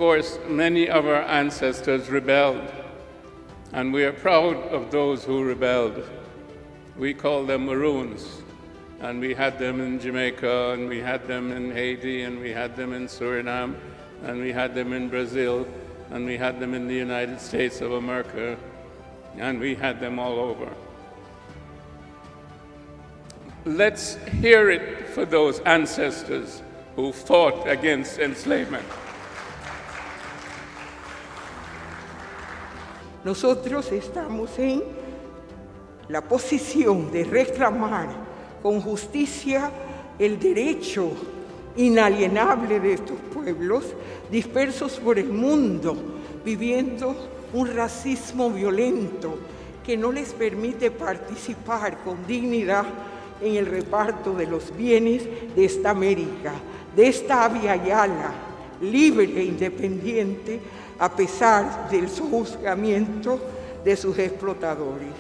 course, many of our ancestors rebelled, and we are proud of those who rebelled. We call them Maroons, and we had them in Jamaica, and we had them in Haiti, and we had them in Suriname, and we had them in Brazil, and we had them in the United States of America, and we had them all over. Let's hear it for those ancestors who fought against enslavement. Nosotros estamos en la posición de reclamar con justicia el derecho inalienable de estos pueblos dispersos por el mundo, viviendo un racismo violento que no les permite participar con dignidad en el reparto de los bienes de esta América, de esta Abya Yala, libre e independiente, a pesar del sojuzgamiento de sus explotadores.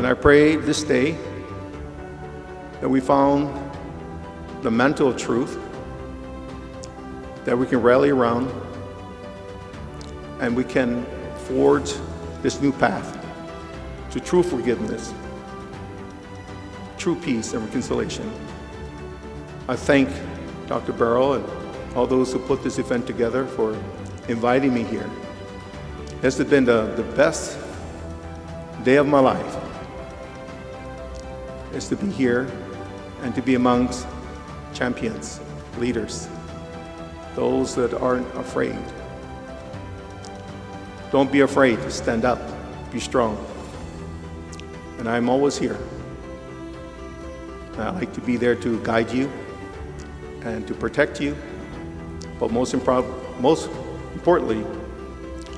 I pray this day that we found the mantle of truth that we can rally around and we can forge this new path to true forgiveness, true peace and reconciliation. I thank Dr. Barrow and all those who put this event together for inviting me here. This has been the best day of my life. Is to be here and to be amongst champions, leaders, those that aren't afraid. Don't be afraid to stand up, be strong. And I'm always here. I like to be there to guide you and to protect you, but most importantly,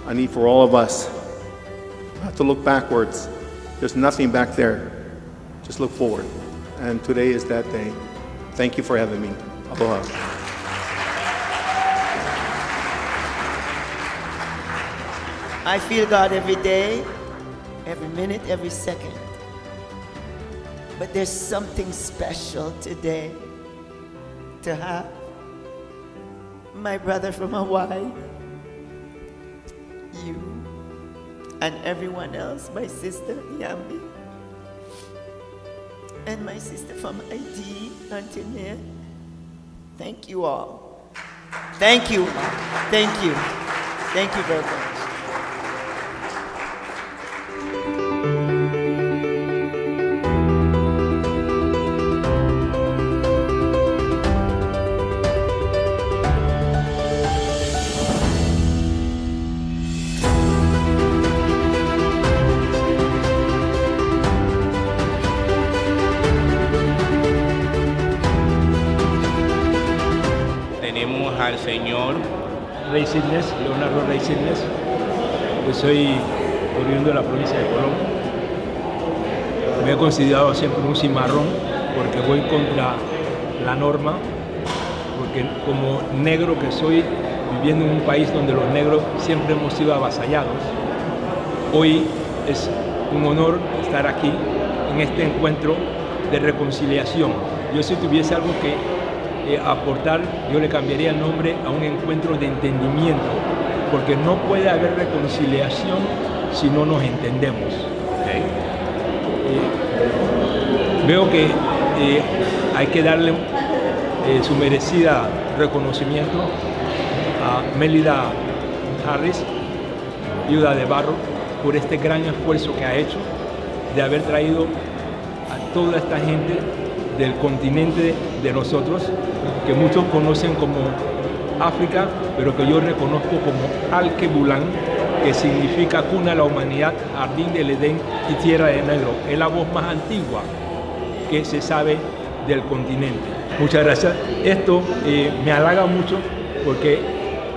I need for all of us not to look backwards. There's nothing back there. Just look forward. And today is that day. Thank you for having me. Aloha. I feel God every day, every minute, every second. But there's something special today to have my brother from Hawaii, you, and everyone else, my sister Yambi, and my sister from ID, Antoinette. Thank you all. Thank you. Thank you. Thank you very much. Al señor Rey Sidnes, Leonardo Rey Sidnes. Yo soy oriundo de la provincia de Colón. Me he considerado siempre un cimarrón porque voy contra la norma, porque como negro que soy, viviendo en un país donde los negros siempre hemos sido avasallados, hoy es un honor estar aquí en este encuentro de reconciliación. Yo si tuviese algo que aportar, yo le cambiaría el nombre a un encuentro de entendimiento, porque no puede haber reconciliación si no nos entendemos. Veo que hay que darle su merecida reconocimiento a Mélida Harris, viuda de Barro, por este gran esfuerzo que ha hecho de haber traído a toda esta gente del continente de nosotros, que muchos conocen como África, pero que yo reconozco como Alkebulan, que significa cuna de la humanidad, jardín del Edén y tierra de negro. Es la voz más antigua que se sabe del continente. Muchas gracias. Esto me halaga mucho porque,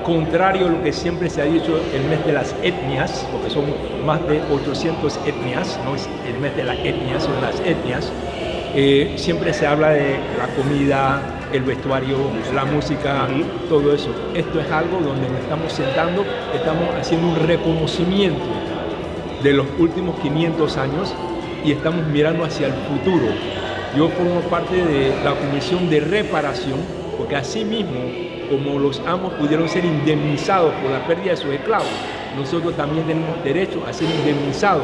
contrario a lo que siempre se ha dicho, el mes de las etnias, porque son más de 800 etnias, no es el mes de las etnias, son las etnias, siempre se habla de la comida, el vestuario, la música, todo eso. Esto es algo donde nos estamos sentando, estamos haciendo un reconocimiento de los últimos 500 años y estamos mirando hacia el futuro. Yo formo parte de la Comisión de Reparación, porque así mismo, como los amos pudieron ser indemnizados por la pérdida de sus esclavos, nosotros también tenemos derecho a ser indemnizados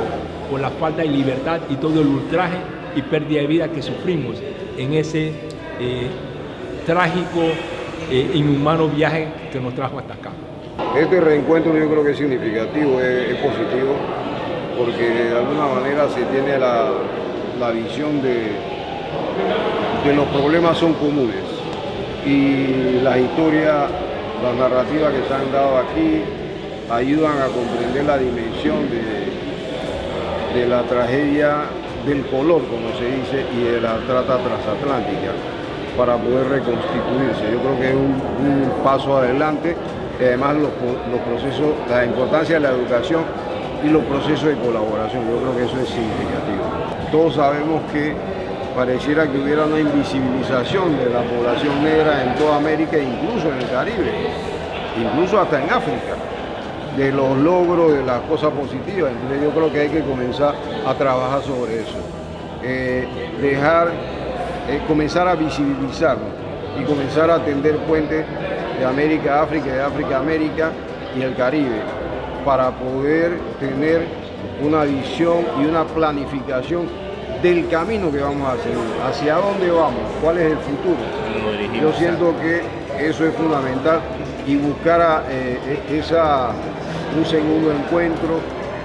por la falta de libertad y todo el ultraje y pérdida de vida que sufrimos en ese trágico, inhumano viaje que nos trajo hasta acá. Este reencuentro yo creo que es significativo, es positivo, porque de alguna manera se tiene la visión de los problemas son comunes y las historias, las narrativas que se han dado aquí ayudan a comprender la dimensión de la tragedia del color, como se dice, y de la trata transatlántica para poder reconstituirse. Yo creo que es un paso adelante y además los procesos, la importancia de la educación y los procesos de colaboración, yo creo que eso es significativo. Todos sabemos que pareciera que hubiera una invisibilización de la población negra en toda América e incluso en el Caribe, incluso hasta en África, de los logros, de las cosas positivas. Entonces yo creo que hay que comenzar a trabajar sobre eso, comenzar a visibilizarnos y comenzar a tender puentes de América a África, de África a América y el Caribe, para poder tener una visión y una planificación del camino que vamos a seguir, hacia dónde vamos, cuál es el futuro. Yo siento que eso es fundamental y buscar un segundo encuentro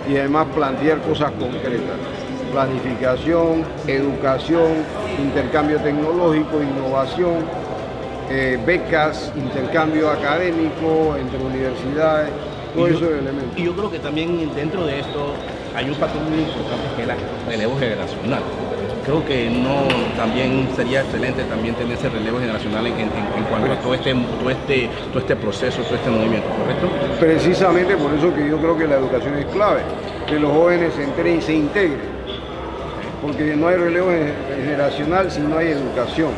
y además plantear cosas concretas. Planificación, educación, intercambio tecnológico, innovación, becas, intercambio académico entre universidades, todos esos elementos. Y yo creo que también dentro de esto hay un factor muy importante que es el relevo generacional. Creo que también sería excelente también tener ese relevo generacional en cuanto a todo este proceso, todo este movimiento, ¿correcto? Precisamente por eso que yo creo que la educación es clave, que los jóvenes se enteren y se integren, porque no hay relevo generacional si no hay educación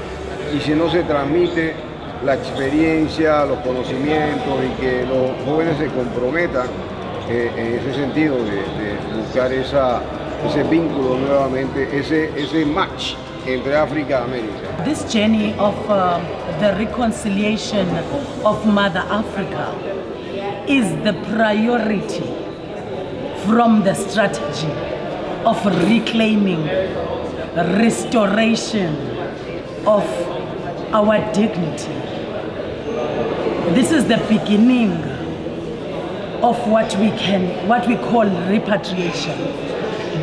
y si no se transmite la experiencia, los conocimientos y que los jóvenes se comprometan en ese sentido de buscar ese vínculo nuevamente, ese match entre África y América. This journey of the reconciliation of Mother Africa is the priority from the strategy of reclaiming, restoration of our dignity. This is the beginning of what we call repatriation,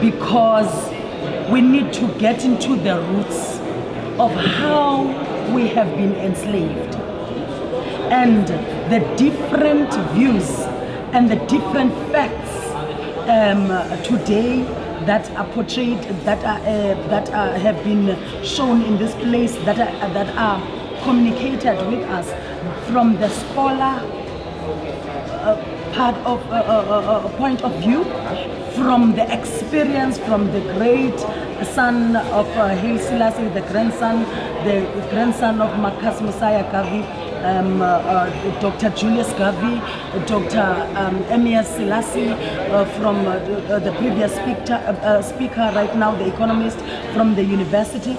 because we need to get into the roots of how we have been enslaved and the different views and the different facts today that are portrayed, that have been shown in this place, that are communicated with us from the scholar point of view, from the experience, from the great son of Haile Selassie, the grandson of Marcus Messiah Garvey, Dr. Julius Garvey, Dr. Emir Selassie, from the previous speaker right now, the economist from the University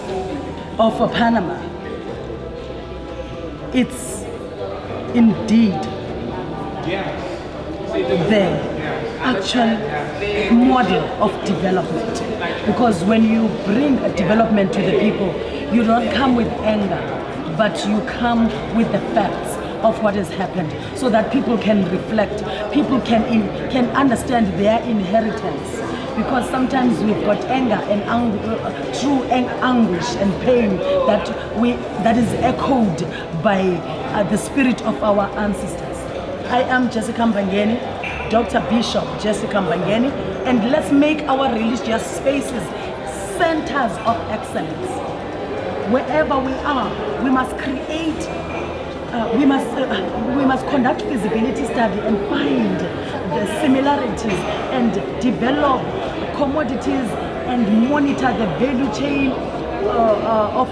of Panama. It's indeed the actual model of development, because when you bring a development to the people, you don't come with anger, but you come with the facts of what has happened, so that people can reflect, people can understand their inheritance. Because sometimes we've got anger and true anguish and pain that is echoed by the spirit of our ancestors. I am Jessica Mbangeni. Dr. Bishop Jessica Mbangeni, and let's make our religious spaces centers of excellence. Wherever we are, we must create, we must conduct feasibility study and find the similarities and develop commodities and monitor the value chain of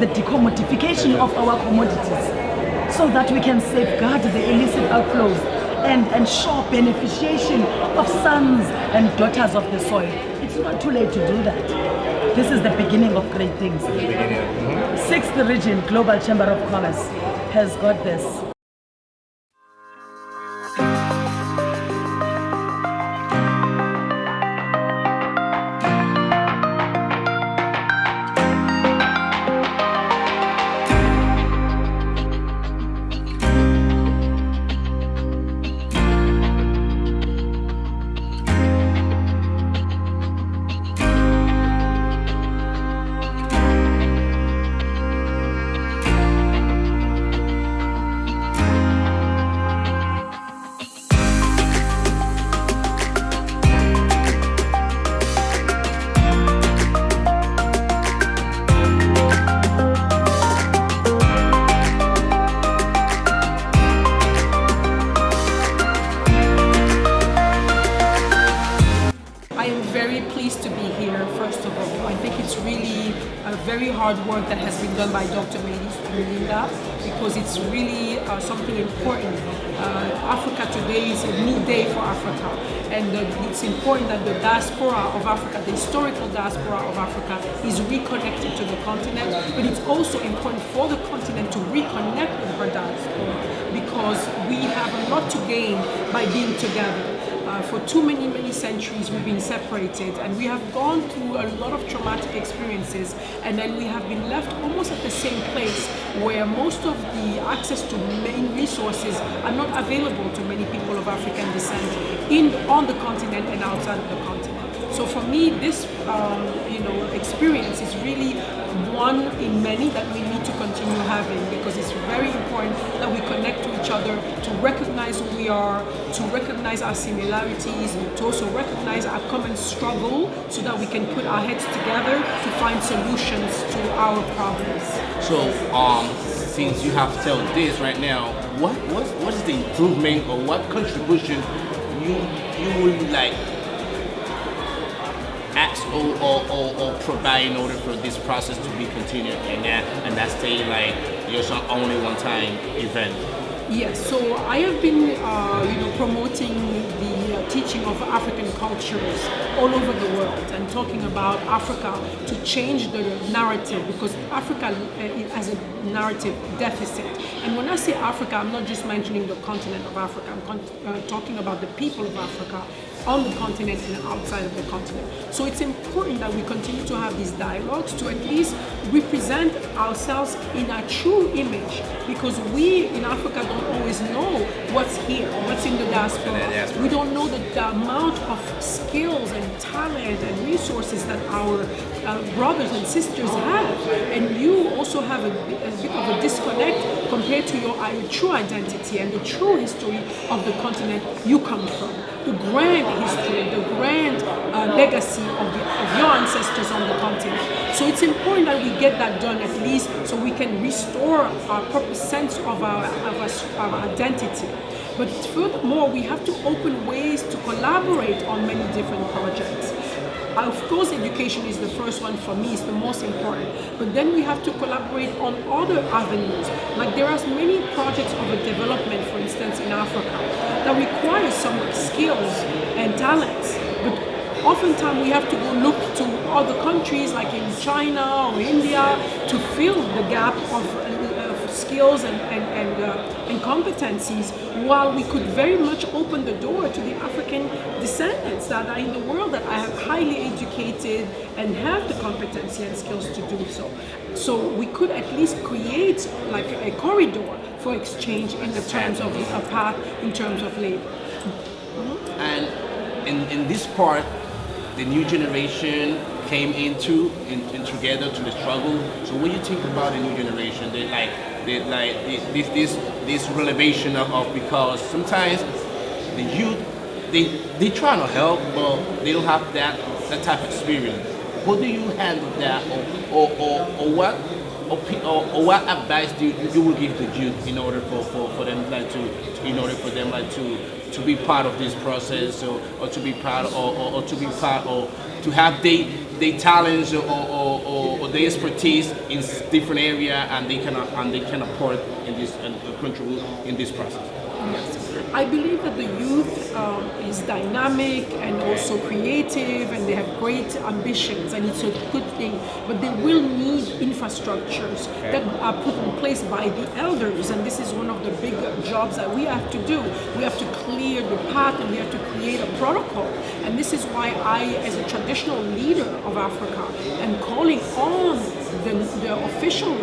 the decommodification of our commodities, so that we can safeguard the illicit outflows and ensure beneficiation of sons and daughters of the soil. It's not too late to do that. This is the beginning of great things. Sixth Region Global Chamber of Commerce has got this. I am very pleased to be here, first of all. I think it's really a very hard work that has been done by Dr. Melinda, because it's really something important. Africa today is a new day for Africa, and it's important that the diaspora of Africa, the historical diaspora of Africa, is reconnected to the continent, but it's also important for the continent to reconnect with her diaspora, because we have a lot to gain by being together. For too many centuries we've been separated, and we have gone through a lot of traumatic experiences, and then we have been left almost at the same place where most of the access to main resources are not available to many people of African descent on the continent and outside of the continent. So for me, this experience is really one in many that we need to continue having, because it's very important that we connect to each other, to recognize who we are, to recognize our similarities, to also recognize our common struggle, so that we can put our heads together to find solutions to our problems. So, since you have told this right now, what is the improvement or what contribution you would like ask or provide in order for this process to be continued and that stay like just only one-time event? Yes, so I have been promoting the teaching of African cultures all over the world, and talking about Africa to change the narrative, because Africa has a narrative deficit. And when I say Africa, I'm not just mentioning the continent of Africa, I'm talking about the people of Africa on the continent and outside of the continent. So it's important that we continue to have these dialogues to at least represent ourselves in our true image, because we in Africa don't always know what's here, what's in the diaspora. We don't know the amount of skills and talent and resources that our brothers and sisters have, and you also have a bit of a disconnect compared to your true identity and the true history of the continent you come from, the grand history, the grand legacy of your ancestors on the continent. So it's important that we get that done, at least so we can restore our proper sense of our identity. But furthermore, we have to open ways to collaborate on many different projects. Of course, education is the first one for me, it's the most important. But then we have to collaborate on other avenues. Like there are many projects of development, for instance, in Africa, that require some skills and talents. But oftentimes we have to go look to other countries, like in China or India, to fill the gap of skills and competencies, while we could very much open the door to the African descendants that are in the world that are highly educated and have the competency and skills to do so. So we could at least create like a corridor for exchange in the terms of a path in terms of labor. And in this part, the new generation came into together to the struggle. So what do you think about the new generation? This relevation of, because sometimes the youth, they try to help, but they don't have that type of experience. How do you handle that, or what advice do you will give the youth in order for them to be part of this process, or to be part or to have their talents or their expertise in different area, and they can apport in this and contribute in this process? I believe that the youth is dynamic and also creative, and they have great ambitions, and it's a good thing. But they will need infrastructures that are put in place by the elders, and this is one of the big jobs that we have to do. We have to clear the path, and we have to create a protocol. And this is why I, as a traditional leader of Africa, am calling on the official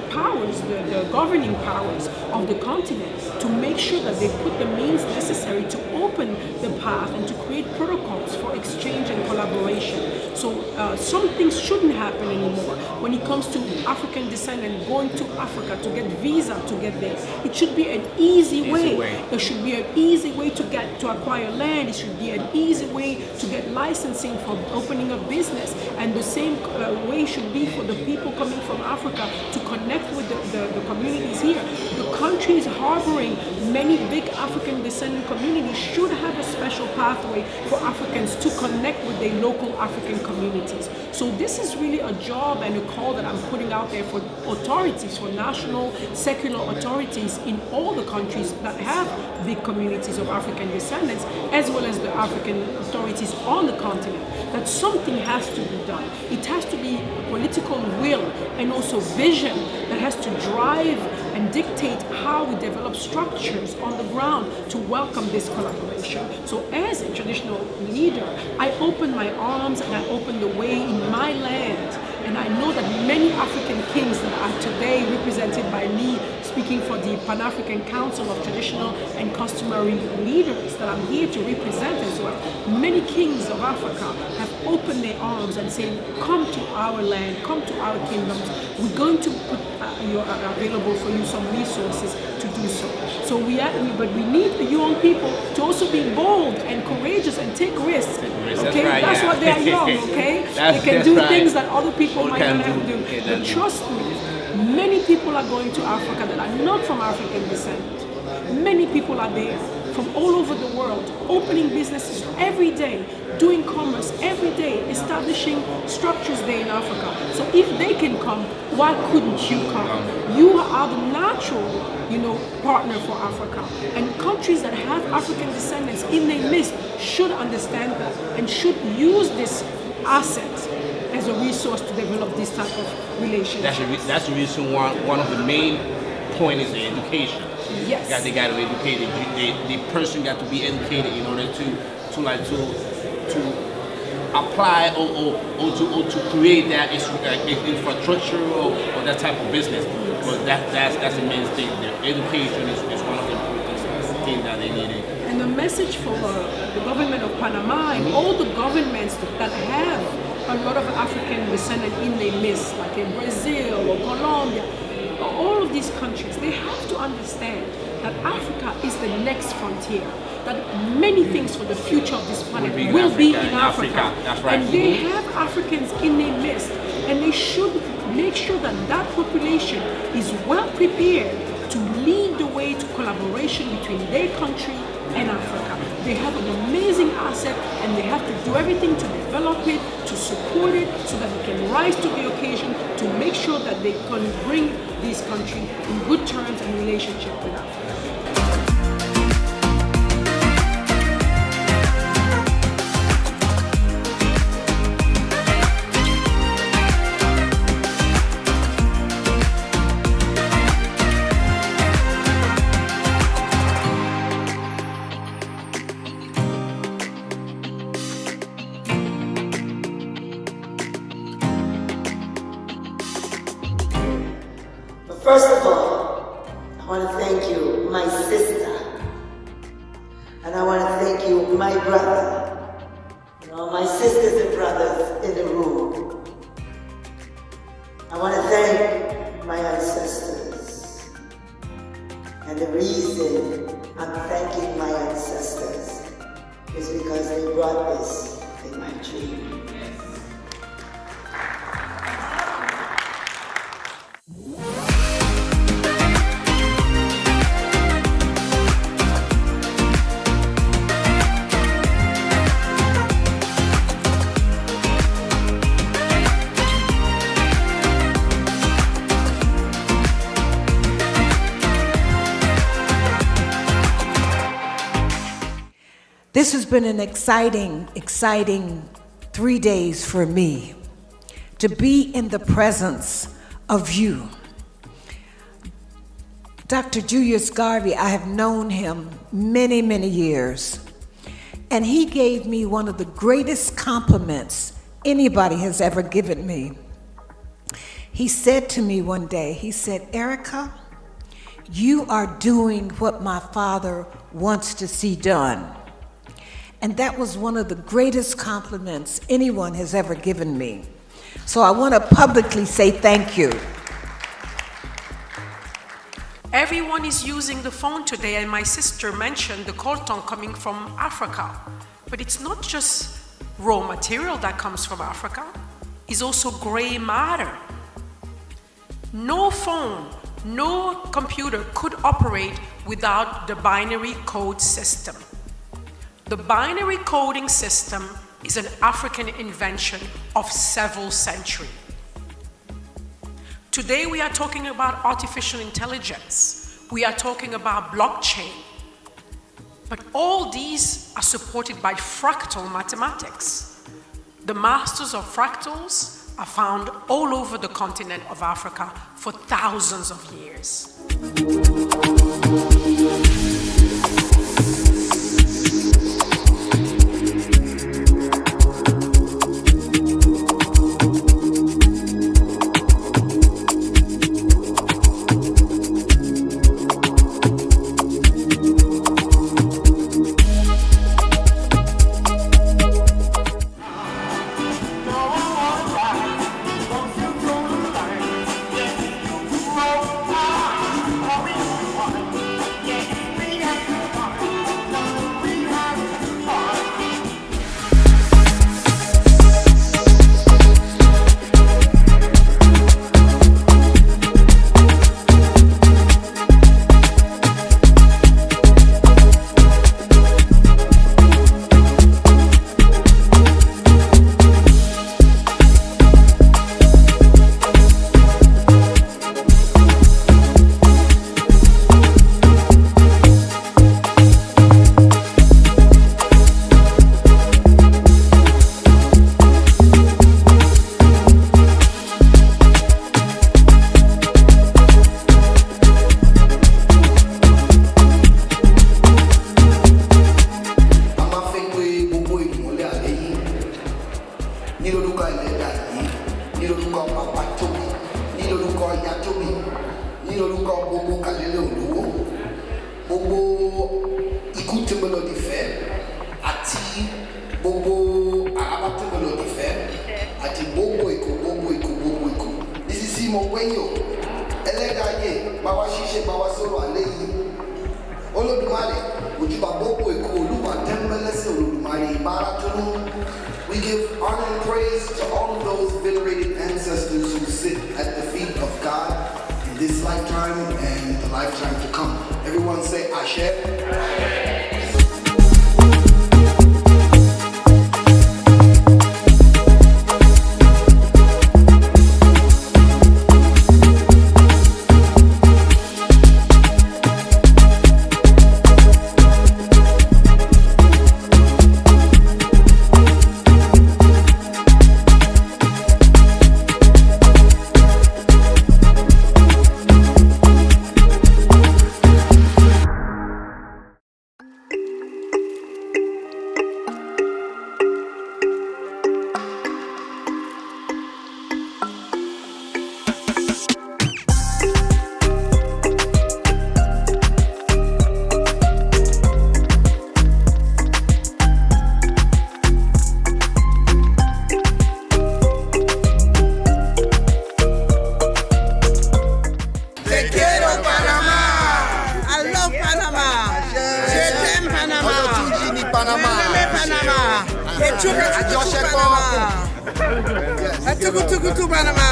powers, the governing powers of the continent, to make sure that they put the means necessary to open the path and to create protocols for exchange and collaboration. So some things shouldn't happen anymore. When it comes to African descent and going to Africa to get visa to get there, it should be an easy way. There should be an easy way to acquire land. It should be an easy way to get licensing for opening a business. And the same way should be for the people coming from Africa to connect with the communities here. The countries harboring many big African descendant communities should have a special pathway for Africans to connect with their local African communities. So this is really a job and a call that I'm putting out there for authorities, for national secular authorities in all the countries that have big communities of African descendants, as well as the African authorities on the continent, that something has to be done. It has to be political will and also vision that has to drive and dictate how we develop structures on the ground to welcome this collaboration. So as a traditional leader, I open my arms and I open the way in my land. And I know that many African kings that are today represented by me, speaking for the Pan-African Council of Traditional and Customary Leaders that I'm here to represent as well, many kings of Africa have opened their arms and saying, come to our land, come to our kingdoms. We're going to put available for you some resources to do so. So but we need the young people to also be bold and courageous and take risks. Okay, that's what they are young. Okay, they can do things that other people might not have to do. But trust me, many people are going to Africa that are not from African descent. Many people are there from all over the world, opening businesses every day, doing commerce every day, establishing structures there in Africa. So if they can come, why couldn't you come? You are the natural, partner for Africa. And countries that have African descendants in their midst should understand that and should use this asset as a resource to develop this type of relationship. That's the reason why one of the main points is the education. Yes. They got to educate the person got to be educated in order to apply or to create that infrastructure or that type of business. But that's the main thing. The education is one of the important things that they need. And the message for the government of Panama and all the governments that have a lot of African descendants in their midst, like in Brazil or Colombia, all of these countries, they have to understand that Africa is the next frontier, that many things for the future of this planet will be in Africa. That's right. And they have Africans in their midst, and they should make sure that that population is well prepared to lead the way to collaboration between their country and Africa. They have an amazing asset, and they have to do everything to develop it, to support it, so that it can rise to the occasion, to make sure that they can bring this country in good terms and relationship with Africa. First of all, I want to thank you, my sister, and I want to thank you, my brother, my sisters and brothers in the room. I want to thank my ancestors, and the reason I'm thanking my brought this in my dream. This has been an exciting 3 days for me, to be in the presence of you. Dr. Julius Garvey, I have known him many, many years, and he gave me one of the greatest compliments anybody has ever given me. He said to me one day, he said, "Erica, you are doing what my father wants to see done." And that was one of the greatest compliments anyone has ever given me. So I want to publicly say thank you. Everyone is using the phone today, and my sister mentioned the coltan coming from Africa. But it's not just raw material that comes from Africa, it's also gray matter. No phone, no computer could operate without the binary code system. The binary coding system is an African invention of several centuries. Today we are talking about artificial intelligence. We are talking about blockchain. But all these are supported by fractal mathematics. The masters of fractals are found all over the continent of Africa for thousands of years. We give honor and praise to all of those venerated ancestors who sit at the feet of God in this lifetime and the lifetime to come. Everyone say Ashe. Panama. Panama.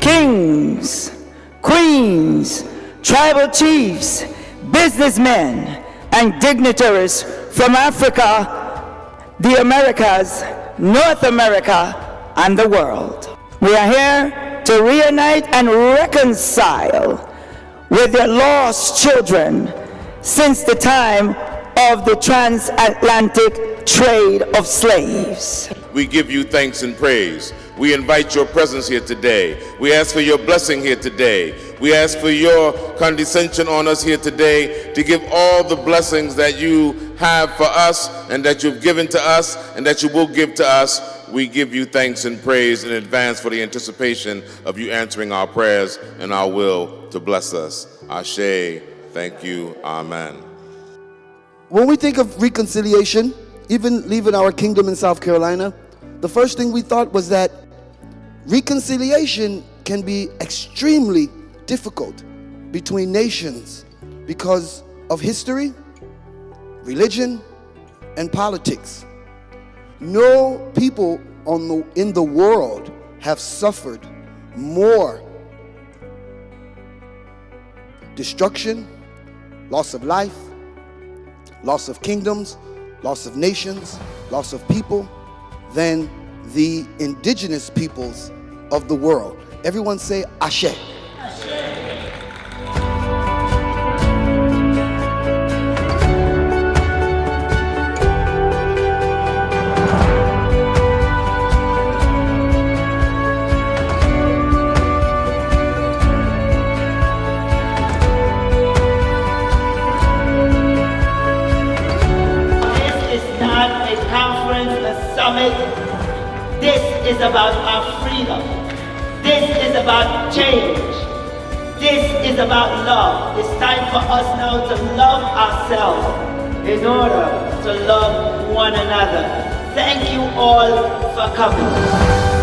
Kings, queens, tribal chiefs, businessmen, and dignitaries from Africa, the Americas, North America, and the world. We are here to reunite and reconcile with their lost children since the time of the transatlantic trade of slaves. We give you thanks and praise. We invite your presence here today. We ask for your blessing here today. We ask for your condescension on us here today to give all the blessings that you have for us and that you've given to us and that you will give to us. We give you thanks and praise in advance for the anticipation of you answering our prayers and our will to bless us. Ashe, thank you, amen. When we think of reconciliation, even leaving our kingdom in South Carolina, the first thing we thought was that reconciliation can be extremely difficult between nations because of history, religion, and politics. No people in the world have suffered more destruction, loss of life, loss of kingdoms, loss of nations, loss of people than the indigenous peoples of the world. Everyone say Ashe. This is about our freedom. This is about change. This is about love. It's time for us now to love ourselves in order to love one another. Thank you all for coming.